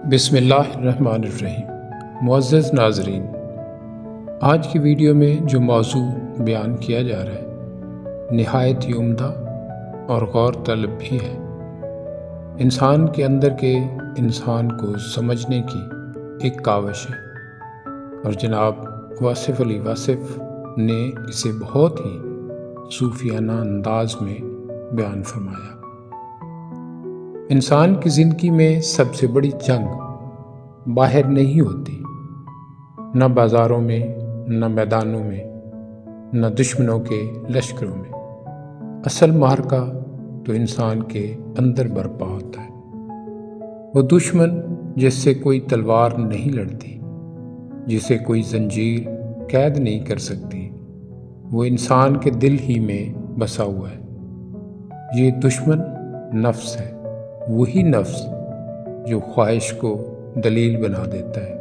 بسم اللہ الرحمن الرحیم۔ معزز ناظرین، آج کی ویڈیو میں جو موضوع بیان کیا جا رہا ہے نہایت ہی عمدہ اور غور طلب بھی ہے۔ انسان کے اندر کے انسان کو سمجھنے کی ایک کاوش ہے، اور جناب واصف علی واصف نے اسے بہت ہی صوفیانہ انداز میں بیان فرمایا۔ انسان کی زندگی میں سب سے بڑی جنگ باہر نہیں ہوتی، نہ بازاروں میں، نہ میدانوں میں، نہ دشمنوں کے لشکروں میں۔ اصل معرکہ تو انسان کے اندر برپا ہوتا ہے۔ وہ دشمن جس سے کوئی تلوار نہیں لڑتی، جسے کوئی زنجیر قید نہیں کر سکتی، وہ انسان کے دل ہی میں بسا ہوا ہے۔ یہ دشمن نفس ہے، وہی نفس جو خواہش کو دلیل بنا دیتا ہے،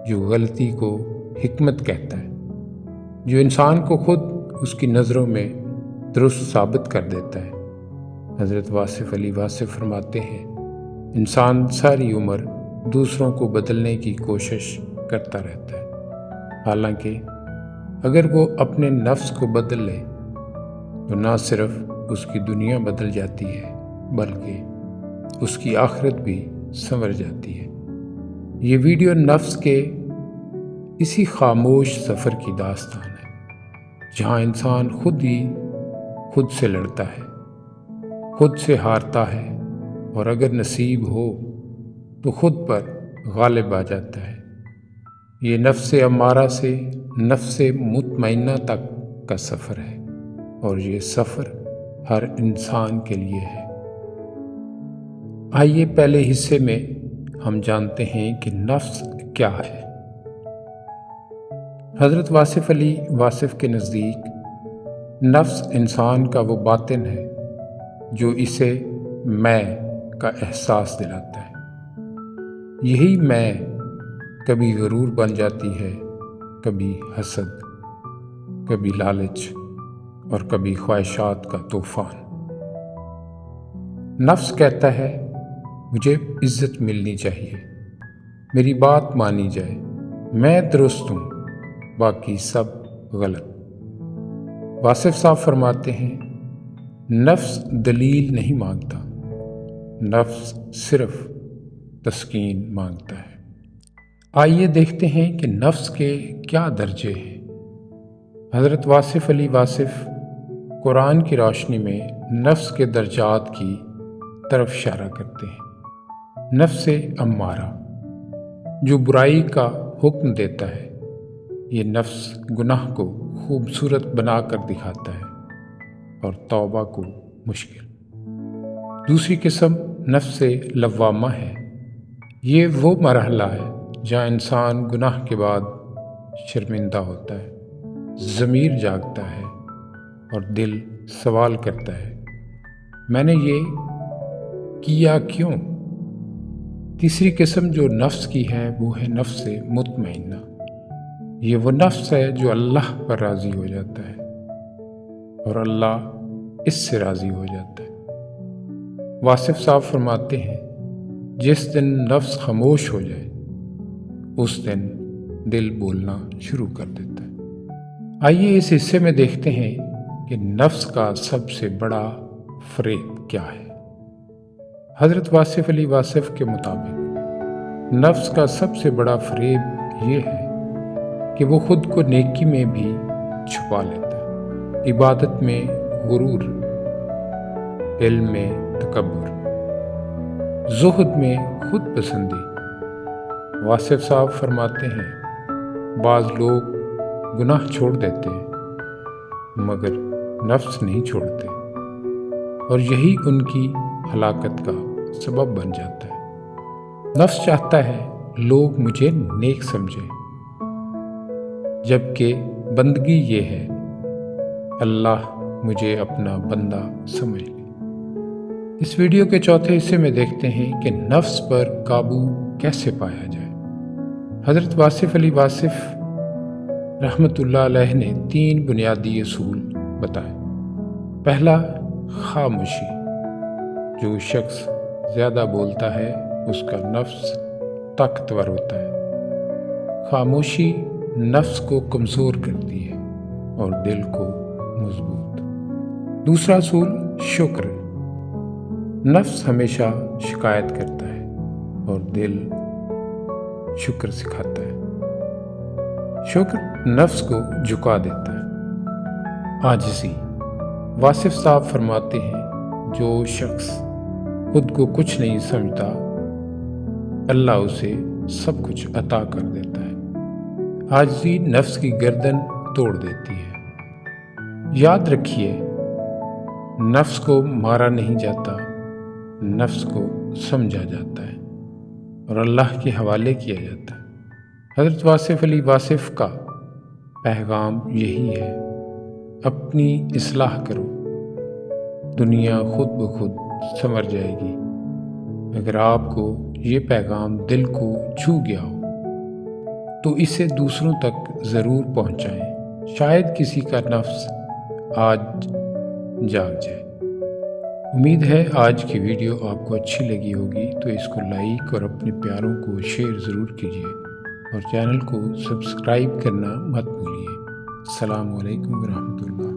جو غلطی کو حکمت کہتا ہے، جو انسان کو خود اس کی نظروں میں درست ثابت کر دیتا ہے۔ حضرت واصف علی واصف فرماتے ہیں، انسان ساری عمر دوسروں کو بدلنے کی کوشش کرتا رہتا ہے، حالانکہ اگر وہ اپنے نفس کو بدل لے تو نہ صرف اس کی دنیا بدل جاتی ہے بلکہ اس کی آخرت بھی سنور جاتی ہے۔ یہ ویڈیو نفس کے اسی خاموش سفر کی داستان ہے، جہاں انسان خود سے لڑتا ہے، خود سے ہارتا ہے، اور اگر نصیب ہو تو خود پر غالب آ جاتا ہے۔ یہ نفس امارہ سے نفس مطمئنہ تک کا سفر ہے، اور یہ سفر ہر انسان کے لیے ہے۔ آئیے پہلے حصے میں ہم جانتے ہیں کہ نفس کیا ہے۔ حضرت واصف علی واصف کے نزدیک نفس انسان کا وہ باطن ہے جو اسے میں کا احساس دلاتا ہے۔ یہی میں کبھی غرور بن جاتی ہے، کبھی حسد، کبھی لالچ، اور کبھی خواہشات کا طوفان۔ نفس کہتا ہے، مجھے عزت ملنی چاہیے، میری بات مانی جائے، میں درست ہوں، باقی سب غلط۔ واصف صاحب فرماتے ہیں، نفس دلیل نہیں مانگتا، نفس صرف تسکین مانگتا ہے۔ آئیے دیکھتے ہیں کہ نفس کے کیا درجے ہیں۔ حضرت واصف علی واصف قرآن کی روشنی میں نفس کے درجات کی طرف اشارہ کرتے ہیں۔ نفس امارہ جو برائی کا حکم دیتا ہے، یہ نفس گناہ کو خوبصورت بنا کر دکھاتا ہے اور توبہ کو مشکل۔ دوسری قسم نفس لوامہ ہے۔ یہ وہ مرحلہ ہے جہاں انسان گناہ کے بعد شرمندہ ہوتا ہے، ضمیر جاگتا ہے اور دل سوال کرتا ہے، میں نے یہ کیا کیوں؟ تیسری قسم جو نفس کی ہے وہ ہے نفس مطمئنہ۔ یہ وہ نفس ہے جو اللہ پر راضی ہو جاتا ہے اور اللہ اس سے راضی ہو جاتا ہے۔ واصف صاحب فرماتے ہیں، جس دن نفس خاموش ہو جائے اس دن دل بولنا شروع کر دیتا ہے۔ آئیے اس حصے میں دیکھتے ہیں کہ نفس کا سب سے بڑا فریب کیا ہے۔ حضرت واصف علی واصف کے مطابق نفس کا سب سے بڑا فریب یہ ہے کہ وہ خود کو نیکی میں بھی چھپا لیتا ہے، عبادت میں غرور، علم میں تکبر، زہد میں خود پسندی۔ واصف صاحب فرماتے ہیں، بعض لوگ گناہ چھوڑ دیتے ہیں مگر نفس نہیں چھوڑتے، اور یہی ان کی ہلاکت کا سبب بن جاتا ہے۔ نفس چاہتا ہے لوگ مجھے نیک سمجھیں، جبکہ بندگی یہ ہے اللہ مجھے اپنا بندہ سمجھ لے۔ اس ویڈیو کے چوتھے حصے میں دیکھتے ہیں کہ نفس پر قابو کیسے پایا جائے۔ حضرت واصف علی واصف رحمۃ اللہ علیہ نے 3 بنیادی اصول بتائے۔ پہلا، خاموشی۔ جو شخص زیادہ بولتا ہے اس کا نفس طاقتور ہوتا ہے۔ خاموشی نفس کو کمزور کرتی ہے اور دل کو مضبوط۔ دوسرا اصول شکر۔ نفس ہمیشہ شکایت کرتا ہے اور دل شکر سکھاتا ہے۔ شکر نفس کو جھکا دیتا ہے۔ عاجزی۔ واصف صاحب فرماتے ہیں جو شخص خود کو کچھ نہیں سمجھتا اللہ اسے سب کچھ عطا کر دیتا ہے۔ عاجزی نفس کی گردن توڑ دیتی ہے۔ یاد رکھیے نفس کو مارا نہیں جاتا، نفس کو سمجھا جاتا ہے اور اللہ کے حوالے کیا جاتا ہے۔ حضرت واصف علی واصف کا پیغام یہی ہے، اپنی اصلاح کرو، دنیا خود بخود سنور جائے گی۔ اگر آپ کو یہ پیغام دل کو چھو گیا ہو تو اسے دوسروں تک ضرور پہنچائیں، شاید کسی کا نفس آج جاگ جائے۔ امید ہے آج کی ویڈیو آپ کو اچھی لگی ہوگی، تو اس کو لائک اور اپنے پیاروں کو شیئر ضرور کیجیے اور چینل کو سبسکرائب کرنا مت بھولیے۔ السلام علیکم ورحمۃ اللہ۔